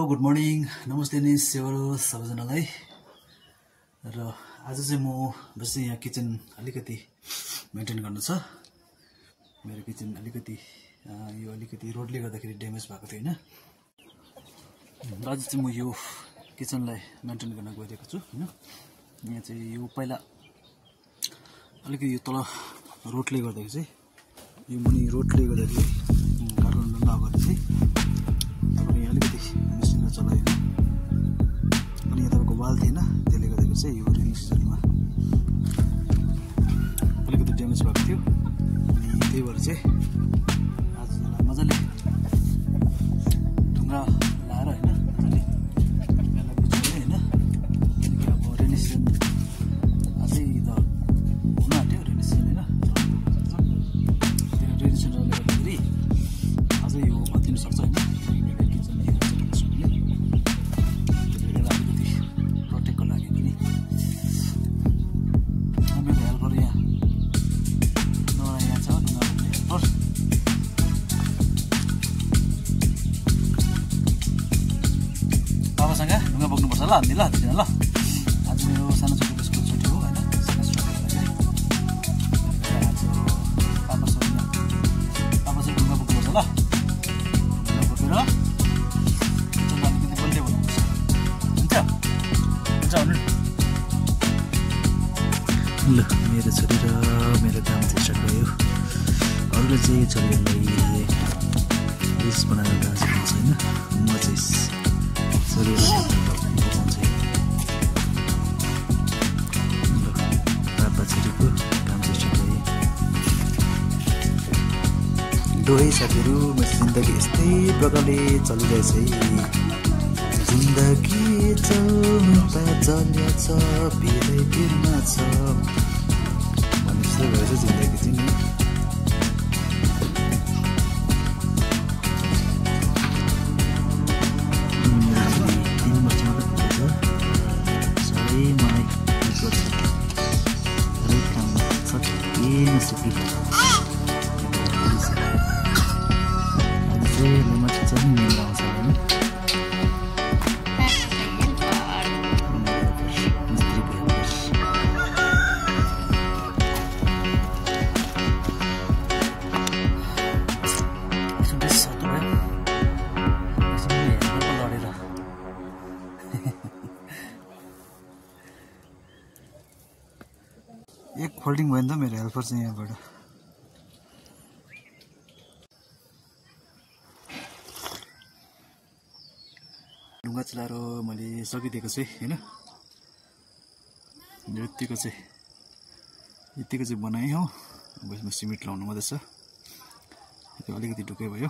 Good morning नमस्ते नि सेवारो सबैजनालाई र आज चाहिँ म बस यहाँ किचन अलिकति मेन्टेन गर्नु छ। मेरो किचन अलिकति यो अलिकति रोडले गर्दाखेरि ड्यामेज भएको थियो हैन। आज चाहिँ म यो किचनलाई मेन्टेन गर्न गइरहेको छु हैन। यहाँ चाहिँ यो पहिला अलिकति यो तल रोडले गर्दाखेरि चाहिँ यो मुनि रोडले गर्दाखेरि काठमाडौँ नगर्दा चाहिँ तपाईँ अलिकति मेसिन चलायो अनि यहाँ तपाईँको वाल थिएन, त्यसले गर्दाखेरि चाहिँ यो रेनी सिजनमा अलिकति ड्यामेज भएको थियो। अनि त्यही भएर चाहिँ आज मजाले ढुङ्गा लाएर हैन मजाले बेला बिछाएर हैन किनकि अब रेनी सिजन अझै त हुन आँट्यो रेनी सिजन हैन। रेनी सिजनले गर्दाखेरि अझै यो भत्किन सक्छ हैन। ढुङ्गा बोक्नुपर्छ ल हामी ल ल। आज मेरो सानो छोरीको स्कुल छुट्टी हो हैन। सानो छोरीलाई आज पापा चाहिँ ढुङ्गा बोक्नुपर्छ ल। ढुङ्गा बोकेर किचनमा अलिकति बलियो बनाउनुपर्छ। हुन्छ हुन्छ भन्नु ल। मेरो छोरी र मेरो काम चाहिँ स्टार्ट भयो। अरूले चाहिँ छोरीहरूलाई रिस बनाएर डान्स गर्छ हैन। म चाहिँ छोरीहरूलाई दोहै साथीहरू मेरो जिन्दगी यस्तै प्रकारले चलिरहेछ है। जिन्दगी चल्दा चल्छ पिरै पिरमा छ भने जस्तो भएछ जिन्दगी चाहिँ नि। एक फोल्डिङ भयो नि त मेरो हेल्पर चाहिँ यहाँबाट। ढुङ्गा चलाएर मैले सकिदिएको छु हैन। यतिको चाहिँ बनाएँ हो। अब यसमा सिमेन्ट लाउनु मात्रै छ। त्यो अलिकति ढुकै भयो।